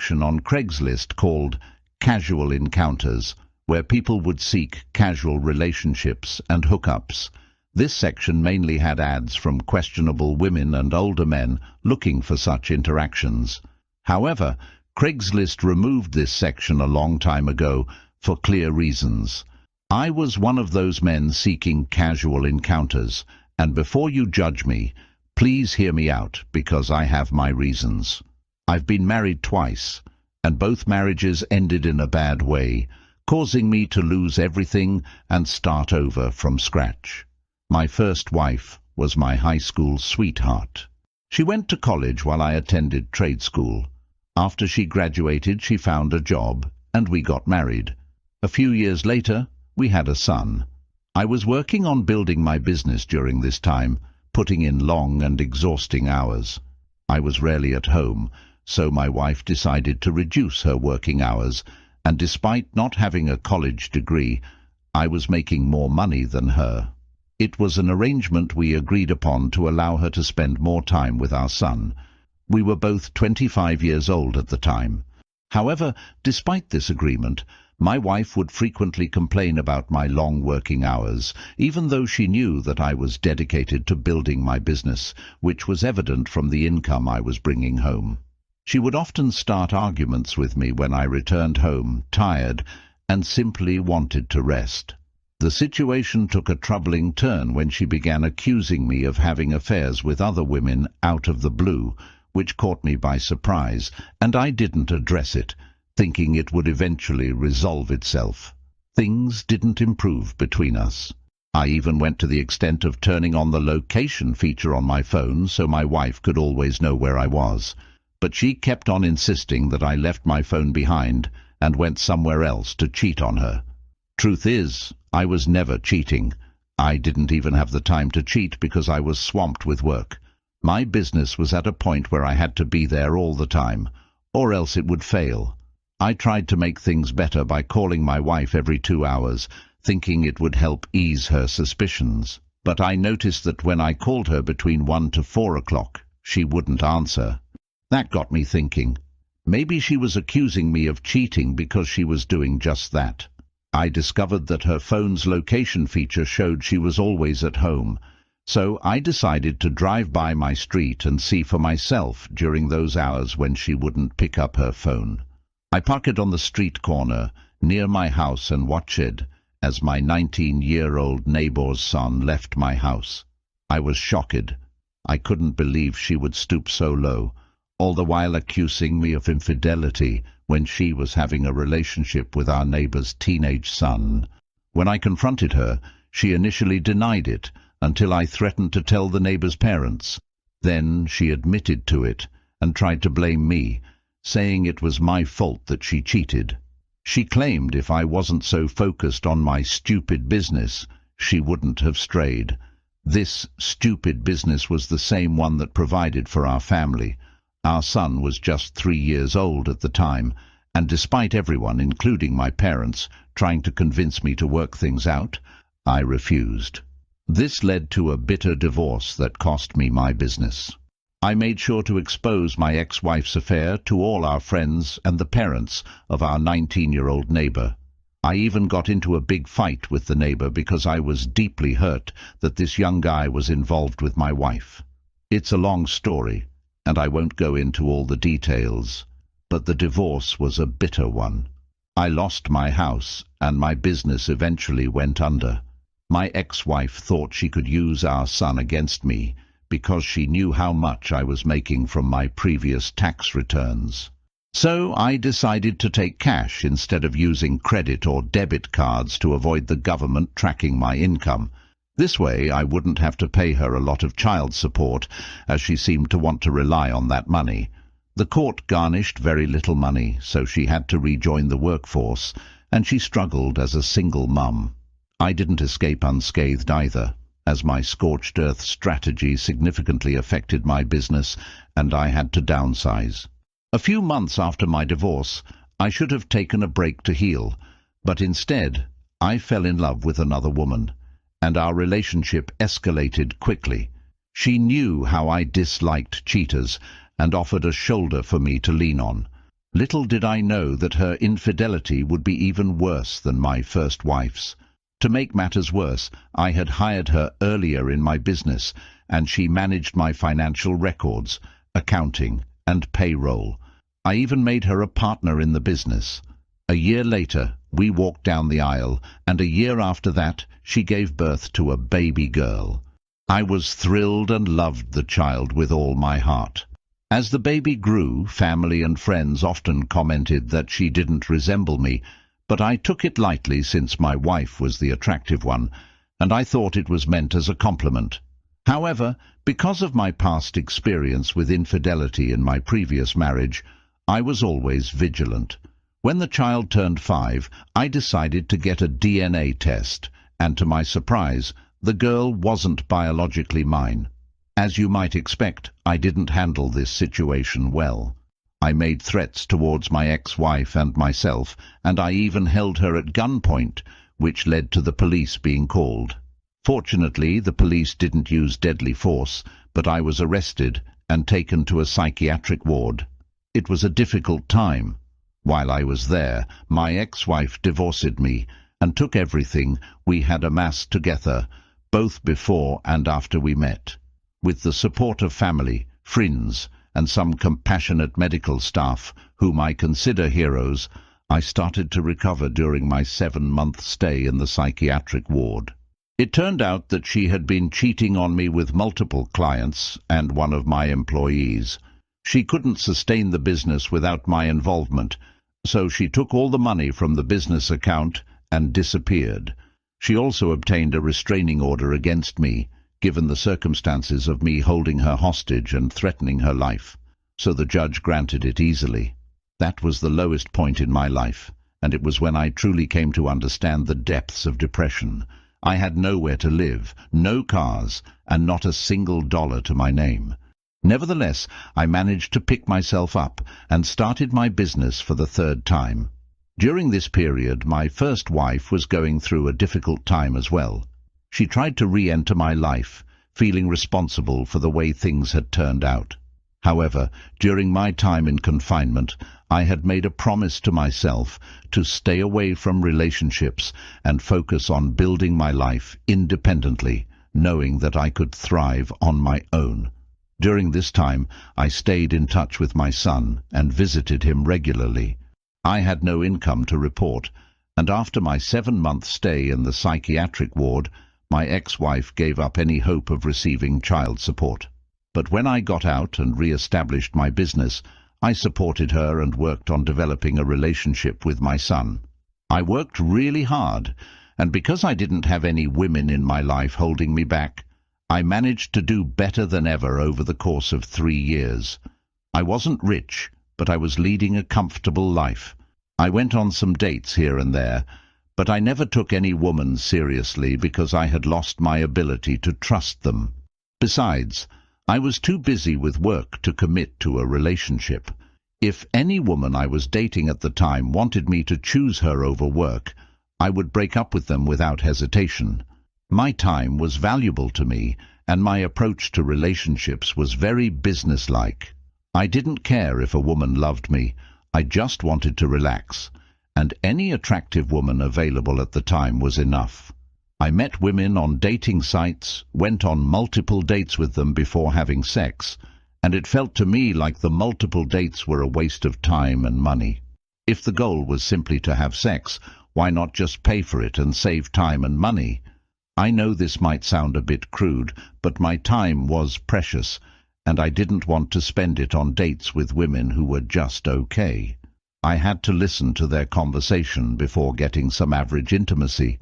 section on Craigslist called Casual Encounters, where people would seek casual relationships and hookups. This section mainly had ads from questionable women and older men looking for such interactions. However, Craigslist removed this section a long time ago for clear reasons. I was one of those men seeking casual encounters, and before you judge me, please hear me out, because I have my reasons. I've been married twice, and both marriages ended in a bad way, causing me to lose everything and start over from scratch. My first wife was my high school sweetheart. She went to college while I attended trade school. After she graduated, she found a job, and we got married. A few years later, we had a son. I was working on building my business during this time, putting in long and exhausting hours. I was rarely at home, so my wife decided to reduce her working hours, and despite not having a college degree, I was making more money than her. It was an arrangement we agreed upon to allow her to spend more time with our son. We were both 25 years old at the time. However, despite this agreement, my wife would frequently complain about my long working hours, even though she knew that I was dedicated to building my business, which was evident from the income I was bringing home. She would often start arguments with me when I returned home, tired, and simply wanted to rest. The situation took a troubling turn when she began accusing me of having affairs with other women out of the blue, which caught me by surprise, and I didn't address it, thinking it would eventually resolve itself. Things didn't improve between us. I even went to the extent of turning on the location feature on my phone so my wife could always know where I was. But she kept on insisting that I left my phone behind and went somewhere else to cheat on her. Truth is, I was never cheating. I didn't even have the time to cheat because I was swamped with work. My business was at a point where I had to be there all the time, or else it would fail. I tried to make things better by calling my wife every 2 hours, thinking it would help ease her suspicions. But I noticed that when I called her between 1 to 4 o'clock, she wouldn't answer. That got me thinking. Maybe she was accusing me of cheating because she was doing just that. I discovered that her phone's location feature showed she was always at home, so I decided to drive by my street and see for myself during those hours when she wouldn't pick up her phone. I parked on the street corner near my house and watched as my 19-year-old neighbor's son left my house. I was shocked. I couldn't believe she would stoop so low, all the while accusing me of infidelity when she was having a relationship with our neighbor's teenage son. When I confronted her, she initially denied it until I threatened to tell the neighbor's parents. Then she admitted to it and tried to blame me, saying it was my fault that she cheated. She claimed if I wasn't so focused on my stupid business, she wouldn't have strayed. This stupid business was the same one that provided for our family. Our son was just 3 years old at the time, and despite everyone, including my parents, trying to convince me to work things out, I refused. This led to a bitter divorce that cost me my business. I made sure to expose my ex-wife's affair to all our friends and the parents of our 19-year-old neighbor. I even got into a big fight with the neighbor because I was deeply hurt that this young guy was involved with my wife. It's a long story, and I won't go into all the details, but the divorce was a bitter one. I lost my house, and my business eventually went under. My ex-wife thought she could use our son against me because she knew how much I was making from my previous tax returns. So I decided to take cash instead of using credit or debit cards to avoid the government tracking my income. This way I wouldn't have to pay her a lot of child support, as she seemed to want to rely on that money. The court garnished very little money, so she had to rejoin the workforce, and she struggled as a single mum. I didn't escape unscathed either, as my scorched earth strategy significantly affected my business, and I had to downsize. A few months after my divorce, I should have taken a break to heal, but instead I fell in love with another woman, and our relationship escalated quickly. She knew how I disliked cheaters and offered a shoulder for me to lean on. Little did I know that her infidelity would be even worse than my first wife's. To make matters worse, I had hired her earlier in my business, and she managed my financial records, accounting, and payroll. I even made her a partner in the business. A year later, we walked down the aisle, and a year after that, she gave birth to a baby girl. I was thrilled and loved the child with all my heart. As the baby grew, family and friends often commented that she didn't resemble me, but I took it lightly since my wife was the attractive one, and I thought it was meant as a compliment. However, because of my past experience with infidelity in my previous marriage, I was always vigilant. When the child turned 5, I decided to get a DNA test, and to my surprise, the girl wasn't biologically mine. As you might expect, I didn't handle this situation well. I made threats towards my ex-wife and myself, and I even held her at gunpoint, which led to the police being called. Fortunately, the police didn't use deadly force, but I was arrested and taken to a psychiatric ward. It was a difficult time. While I was there, my ex-wife divorced me and took everything we had amassed together, both before and after we met. With the support of family, friends, and some compassionate medical staff, whom I consider heroes, I started to recover during my 7-month stay in the psychiatric ward. It turned out that she had been cheating on me with multiple clients and one of my employees. She couldn't sustain the business without my involvement, so she took all the money from the business account and disappeared. She also obtained a restraining order against me, given the circumstances of me holding her hostage and threatening her life, so the judge granted it easily. That was the lowest point in my life, and it was when I truly came to understand the depths of depression. I had nowhere to live, no cars, and not a single dollar to my name. Nevertheless, I managed to pick myself up and started my business for the 3rd time. During this period, my first wife was going through a difficult time as well. She tried to re-enter my life, feeling responsible for the way things had turned out. However, during my time in confinement, I had made a promise to myself to stay away from relationships and focus on building my life independently, knowing that I could thrive on my own. During this time, I stayed in touch with my son and visited him regularly. I had no income to report, and after my 7-month stay in the psychiatric ward, my ex-wife gave up any hope of receiving child support. But when I got out and re-established my business, I supported her and worked on developing a relationship with my son. I worked really hard, and because I didn't have any women in my life holding me back, I managed to do better than ever over the course of 3 years. I wasn't rich, but I was leading a comfortable life. I went on some dates here and there, but I never took any woman seriously because I had lost my ability to trust them. Besides, I was too busy with work to commit to a relationship. If any woman I was dating at the time wanted me to choose her over work, I would break up with them without hesitation. My time was valuable to me, and my approach to relationships was very businesslike. I didn't care if a woman loved me. I just wanted to relax, and any attractive woman available at the time was enough. I met women on dating sites, went on multiple dates with them before having sex, and it felt to me like the multiple dates were a waste of time and money. If the goal was simply to have sex, why not just pay for it and save time and money? I know this might sound a bit crude, but my time was precious, and I didn't want to spend it on dates with women who were just okay. I had to listen to their conversation before getting some average intimacy,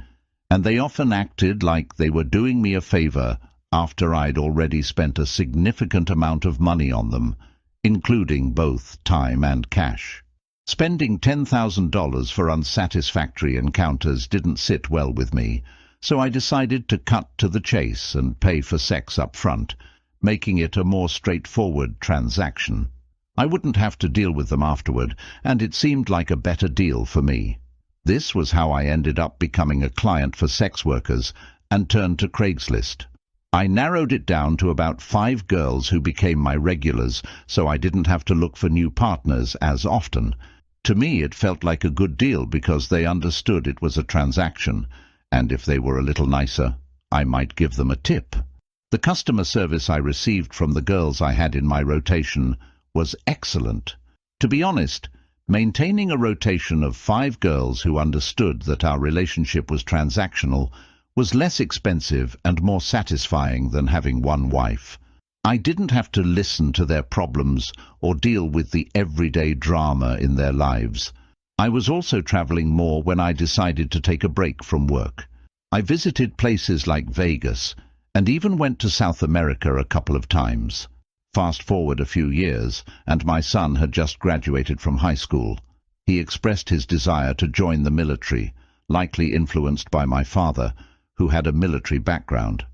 and they often acted like they were doing me a favor after I'd already spent a significant amount of money on them, including both time and cash. Spending $10,000 for unsatisfactory encounters didn't sit well with me, so I decided to cut to the chase and pay for sex up front, making it a more straightforward transaction. I wouldn't have to deal with them afterward, and it seemed like a better deal for me. This was how I ended up becoming a client for sex workers and turned to Craigslist. I narrowed it down to about 5 girls who became my regulars, so I didn't have to look for new partners as often, To me it felt like a good deal because they understood it was a transaction, and if they were a little nicer, I might give them a tip. The customer service I received from the girls I had in my rotation was excellent. To be honest, maintaining a rotation of 5 girls who understood that our relationship was transactional was less expensive and more satisfying than having one wife. I didn't have to listen to their problems or deal with the everyday drama in their lives. I was also traveling more when I decided to take a break from work. I visited places like Vegas and even went to South America a couple of times. Fast forward a few years, and my son had just graduated from high school. He expressed his desire to join the military, likely influenced by my father, who had a military background.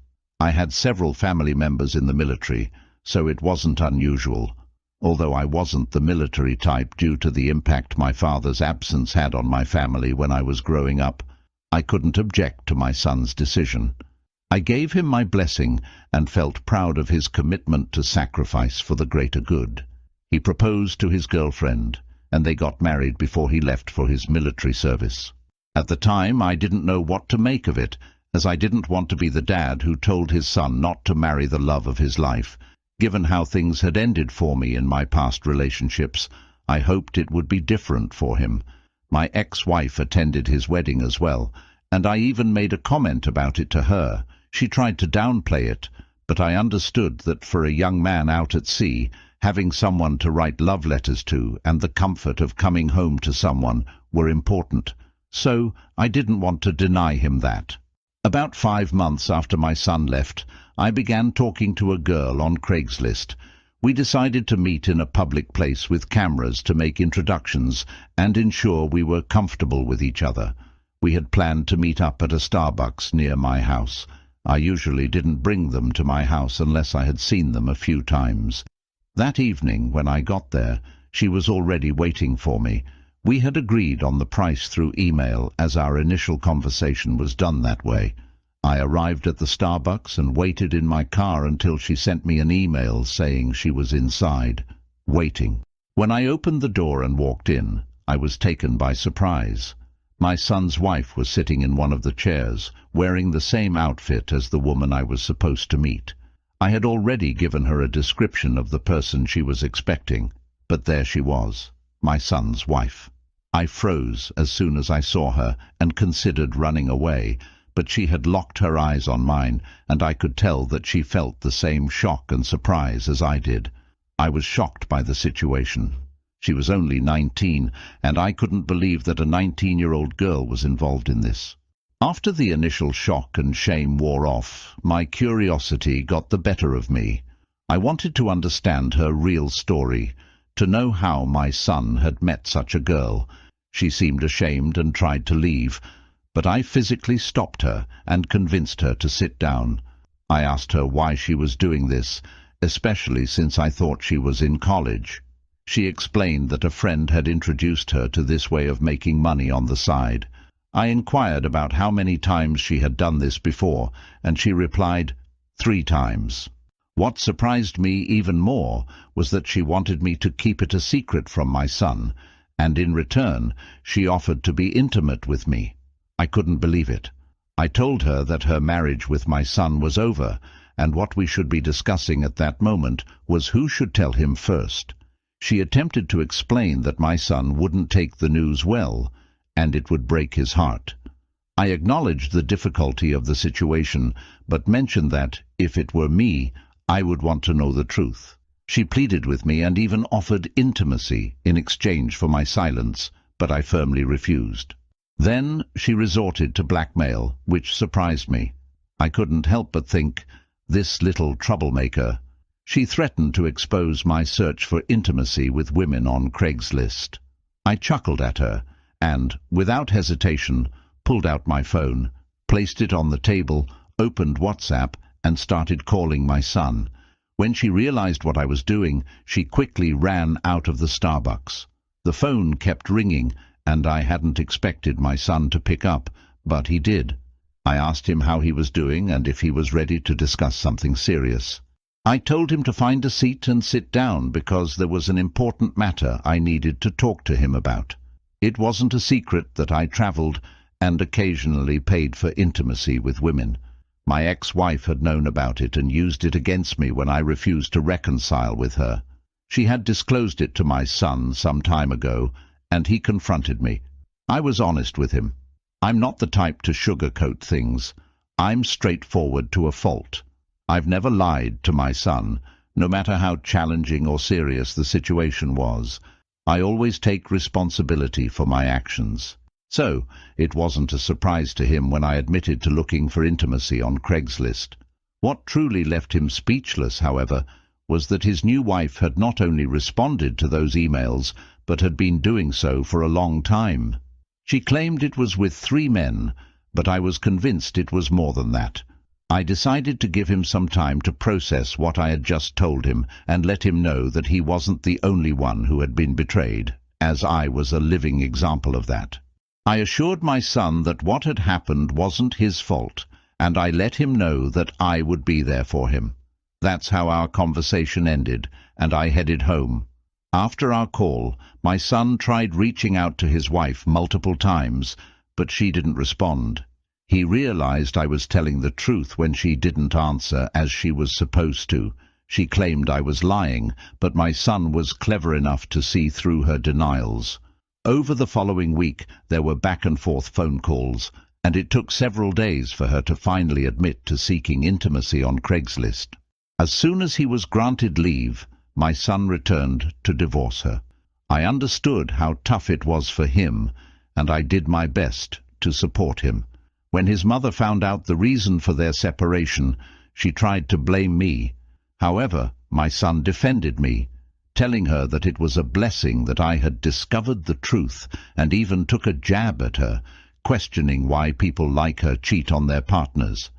I had several family members in the military, so it wasn't unusual. Although I wasn't the military type due to the impact my father's absence had on my family when I was growing up, I couldn't object to my son's decision. I gave him my blessing and felt proud of his commitment to sacrifice for the greater good. He proposed to his girlfriend, and they got married before he left for his military service. At the time, I didn't know what to make of it, as I didn't want to be the dad who told his son not to marry the love of his life. Given how things had ended for me in my past relationships, I hoped it would be different for him. My ex-wife attended his wedding as well, and I even made a comment about it to her. She tried to downplay it, but I understood that for a young man out at sea, having someone to write love letters to and the comfort of coming home to someone were important, so I didn't want to deny him that. About 5 months after my son left, I began talking to a girl on Craigslist. We decided to meet in a public place with cameras to make introductions and ensure we were comfortable with each other. We had planned to meet up at a Starbucks near my house. I usually didn't bring them to my house unless I had seen them a few times. That evening, when I got there, she was already waiting for me. We had agreed on the price through email, as our initial conversation was done that way. I arrived at the Starbucks and waited in my car until she sent me an email saying she was inside, waiting. When I opened the door and walked in, I was taken by surprise. My son's wife was sitting in one of the chairs, wearing the same outfit as the woman I was supposed to meet. I had already given her a description of the person she was expecting, but there she was, my son's wife. I froze as soon as I saw her and considered running away, but she had locked her eyes on mine, and I could tell that she felt the same shock and surprise as I did. I was shocked by the situation. She was only 19, and I couldn't believe that a 19-year-old girl was involved in this. After the initial shock and shame wore off, my curiosity got the better of me. I wanted to understand her real story, to know how my son had met such a girl. She seemed ashamed and tried to leave, but I physically stopped her and convinced her to sit down. I asked her why she was doing this, especially since I thought she was in college. She explained that a friend had introduced her to this way of making money on the side. I inquired about how many times she had done this before, and she replied, 3 times. What surprised me even more was that she wanted me to keep it a secret from my son, and in return she offered to be intimate with me. I couldn't believe it. I told her that her marriage with my son was over, and what we should be discussing at that moment was who should tell him first. She attempted to explain that my son wouldn't take the news well, and it would break his heart. I acknowledged the difficulty of the situation, but mentioned that, if it were me, I would want to know the truth. She pleaded with me and even offered intimacy in exchange for my silence, but I firmly refused. Then she resorted to blackmail, which surprised me. I couldn't help but think, this little troublemaker. She threatened to expose my search for intimacy with women on Craigslist. I chuckled at her and, without hesitation, pulled out my phone, placed it on the table, opened WhatsApp, and started calling my son. When she realized what I was doing, she quickly ran out of the Starbucks. The phone kept ringing, and I hadn't expected my son to pick up, but he did. I asked him how he was doing and if he was ready to discuss something serious. I told him to find a seat and sit down because there was an important matter I needed to talk to him about. It wasn't a secret that I travelled and occasionally paid for intimacy with women. My ex-wife had known about it and used it against me when I refused to reconcile with her. She had disclosed it to my son some time ago, and he confronted me. I was honest with him. I'm not the type to sugarcoat things. I'm straightforward to a fault. I've never lied to my son, no matter how challenging or serious the situation was. I always take responsibility for my actions. So, it wasn't a surprise to him when I admitted to looking for intimacy on Craigslist. What truly left him speechless, however, was that his new wife had not only responded to those emails, but had been doing so for a long time. She claimed it was with 3 men, but I was convinced it was more than that. I decided to give him some time to process what I had just told him and let him know that he wasn't the only one who had been betrayed, as I was a living example of that. I assured my son that what had happened wasn't his fault, and I let him know that I would be there for him. That's how our conversation ended, and I headed home. After our call, my son tried reaching out to his wife multiple times, but she didn't respond. He realized I was telling the truth when she didn't answer as she was supposed to. She claimed I was lying, but my son was clever enough to see through her denials. Over the following week, there were back-and-forth phone calls, and it took several days for her to finally admit to seeking intimacy on Craigslist. As soon as he was granted leave, my son returned to divorce her. I understood how tough it was for him, and I did my best to support him. When his mother found out the reason for their separation, she tried to blame me. However, my son defended me, telling her that it was a blessing that I had discovered the truth, and even took a jab at her, questioning why people like her cheat on their partners.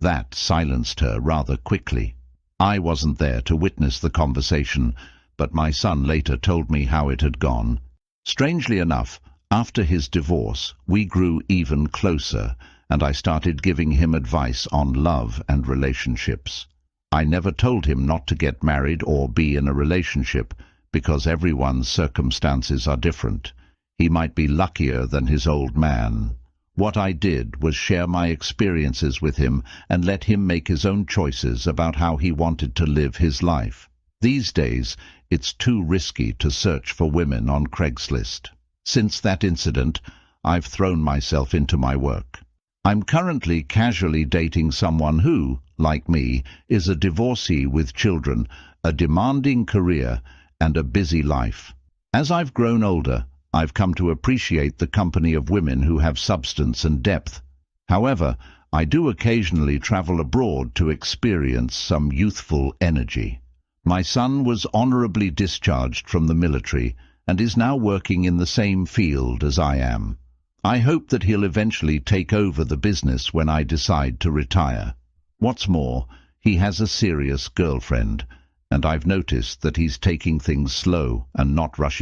That silenced her rather quickly. I wasn't there to witness the conversation, but my son later told me how it had gone. Strangely enough, after his divorce, we grew even closer, and I started giving him advice on love and relationships. I never told him not to get married or be in a relationship, because everyone's circumstances are different. He might be luckier than his old man. What I did was share my experiences with him and let him make his own choices about how he wanted to live his life. These days, it's too risky to search for women on Craigslist. Since that incident, I've thrown myself into my work. I'm currently casually dating someone who, like me, is a divorcee with children, a demanding career, and a busy life. As I've grown older, I've come to appreciate the company of women who have substance and depth. However, I do occasionally travel abroad to experience some youthful energy. My son was honorably discharged from the military and is now working in the same field as I am. I hope that he'll eventually take over the business when I decide to retire. What's more, he has a serious girlfriend, and I've noticed that he's taking things slow and not rushing